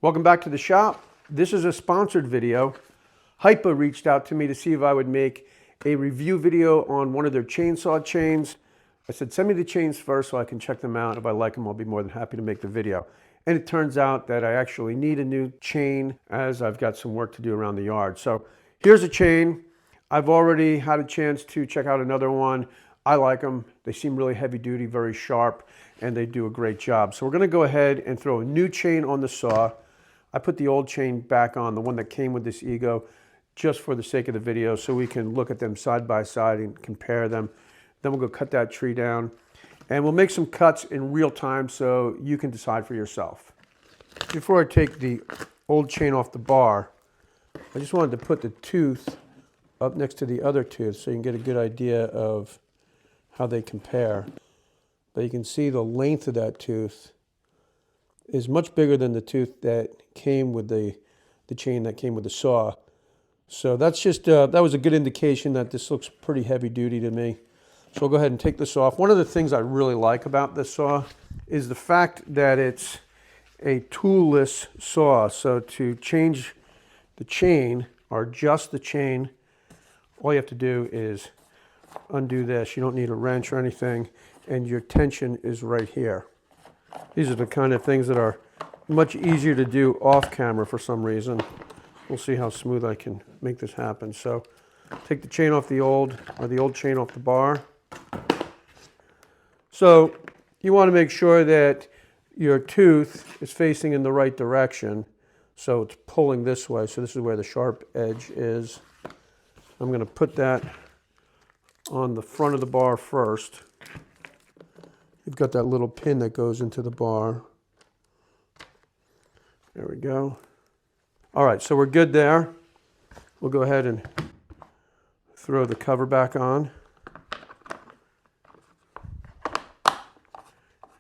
Welcome back to the shop. This is a sponsored video. Hipa reached out to me to see if I would make a review video on one of their chainsaw chains. I said, send me the chains first so I can check them out. If I like them, I'll be more than happy to make the video. And it turns out that I actually need a new chain as I've got some work to do around the yard. So here's a chain. I've already had a chance to check out another one. I like them. They seem really heavy duty, very sharp, and they do a great job. So we're going to go ahead and throw a new chain on the saw. I put the old chain back on, the one that came with this Ego, just for the sake of the video so we can look at them side by side and compare them. Then we'll go cut that tree down and we'll make some cuts in real time so you can decide for yourself. Before I take the old chain off the bar, I just wanted to put the tooth up next to the other tooth so you can get a good idea of how they compare. But you can see the length of that tooth is much bigger than the tooth that came with the chain that came with the saw. So that's just, that was a good indication that this looks pretty heavy duty to me. So I'll go ahead and take this off. One of the things I really like about this saw is the fact that it's a toolless saw. So to change the chain or adjust the chain, all you have to do is undo this. You don't need a wrench or anything, and your tension is right here. These are the kind of things that are much easier to do off camera for some reason. We'll see how smooth I can make this happen. So take the chain off the old chain off the bar. So you want to make sure that your tooth is facing in the right direction. So it's pulling this way. So this is where the sharp edge is. I'm going to put that on the front of the bar first. You've got that little pin that goes into the bar. There we go. All right, so we're good there. We'll go ahead and throw the cover back on.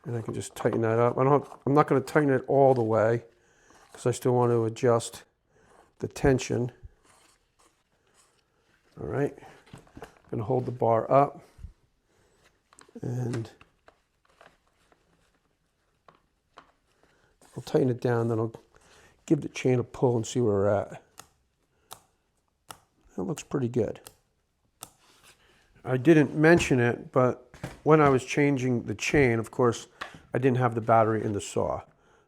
And I can just tighten that up. I'm not going to tighten it all the way because I still want to adjust the tension. All right, I'm going to hold the bar up and I'll tighten it down, then I'll give the chain a pull and see where we're at. That looks pretty good. I didn't mention it, but when I was changing the chain, of course, I didn't have the battery in the saw.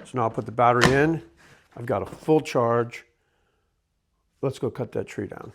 So now I'll put the battery in. I've got a full charge. Let's go cut that tree down.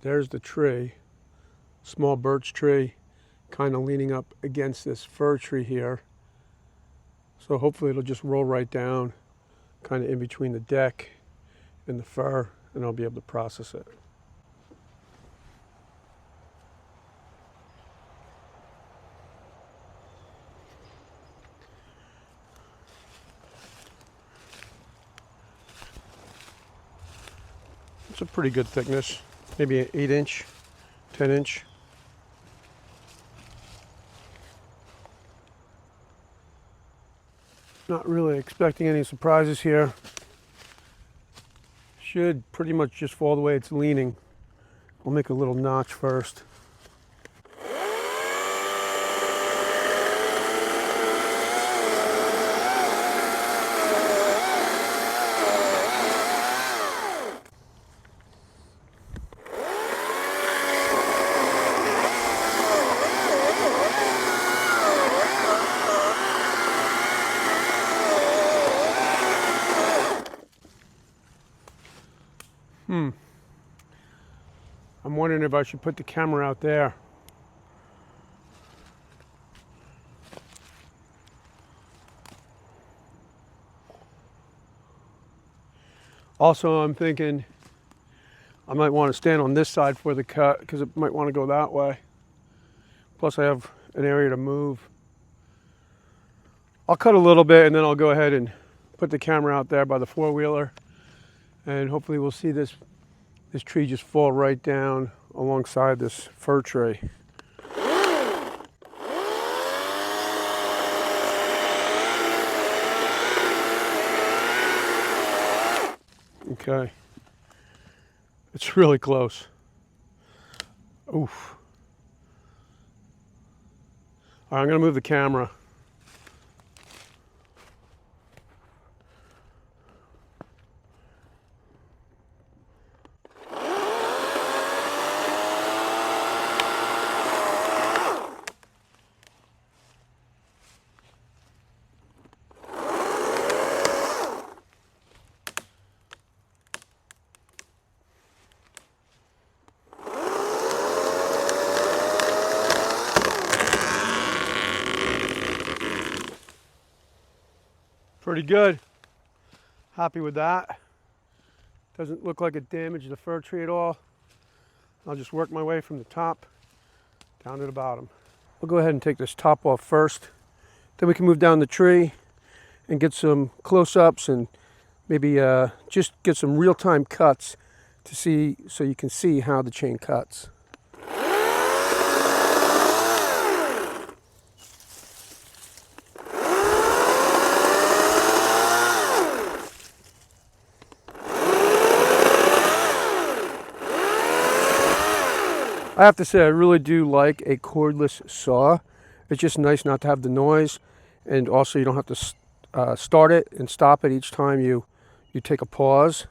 There's the tree, small birch tree, kind of leaning up against this fir tree here. So hopefully it'll just roll right down, kind of in between the deck and the fir, and I'll be able to process it. It's a pretty good thickness. Maybe an 8-inch, 10-inch. Not really expecting any surprises here. Should pretty much just fall the way it's leaning. We'll make a little notch first. I'm wondering if I should put the camera out there. Also, I'm thinking I might want to stand on this side for the cut because it might want to go that way. Plus I have an area to move. I'll cut a little bit and then I'll go ahead and put the camera out there by the four-wheeler, and hopefully we'll see this tree just fall right down alongside this fir tree. Okay. It's really close. Oof. All right, I'm going to move the camera. Pretty good. Happy with that. Doesn't look like it damaged the fir tree at all. I'll just work my way from the top down to the bottom. We'll go ahead and take this top off first. Then we can move down the tree and get some close-ups and maybe just get some real-time cuts to see, so you can see how the chain cuts. I have to say, I really do like a cordless saw. It's just nice not to have the noise, and also you don't have to start it and stop it each time you take a pause.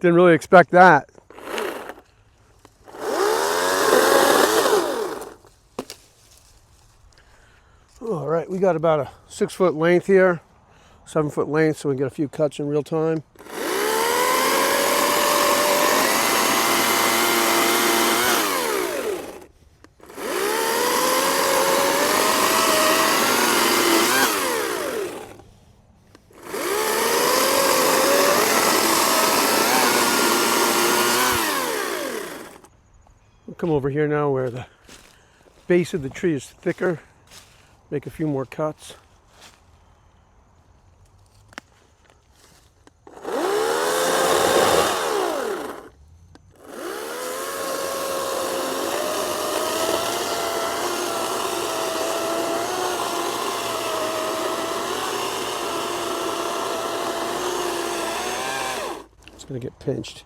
Didn't really expect that. All right, we got about a 6-foot length here, 7-foot length, so we can get a few cuts in real time. Come over here now where the base of the tree is thicker, make a few more cuts. It's going to get pinched.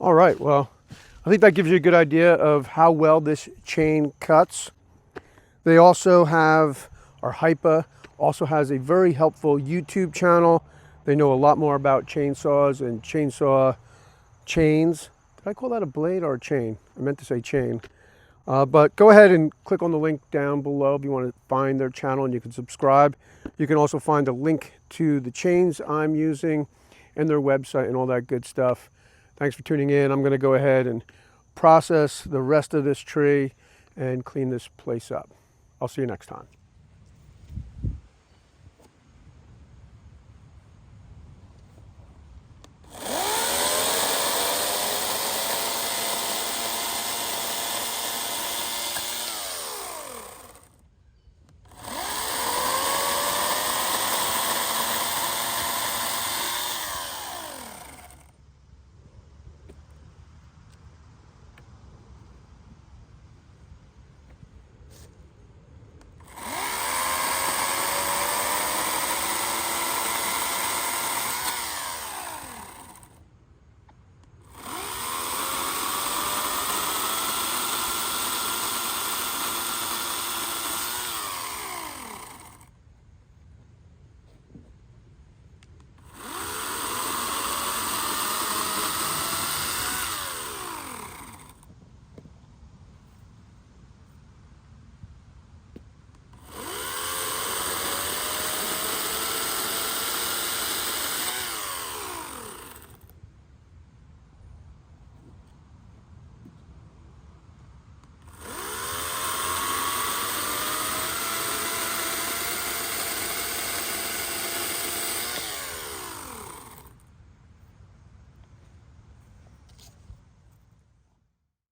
All right, well, I think that gives you a good idea of how well this chain cuts. They also have, our Hipa also has a very helpful YouTube channel. They know a lot more about chainsaws and chainsaw chains. Did I call that a blade or a chain? I meant to say chain. But go ahead and click on the link down below if you want to find their channel and you can subscribe. You can also find a link to the chains I'm using and their website and all that good stuff. Thanks for tuning in. I'm going to go ahead and process the rest of this tree and clean this place up. I'll see you next time.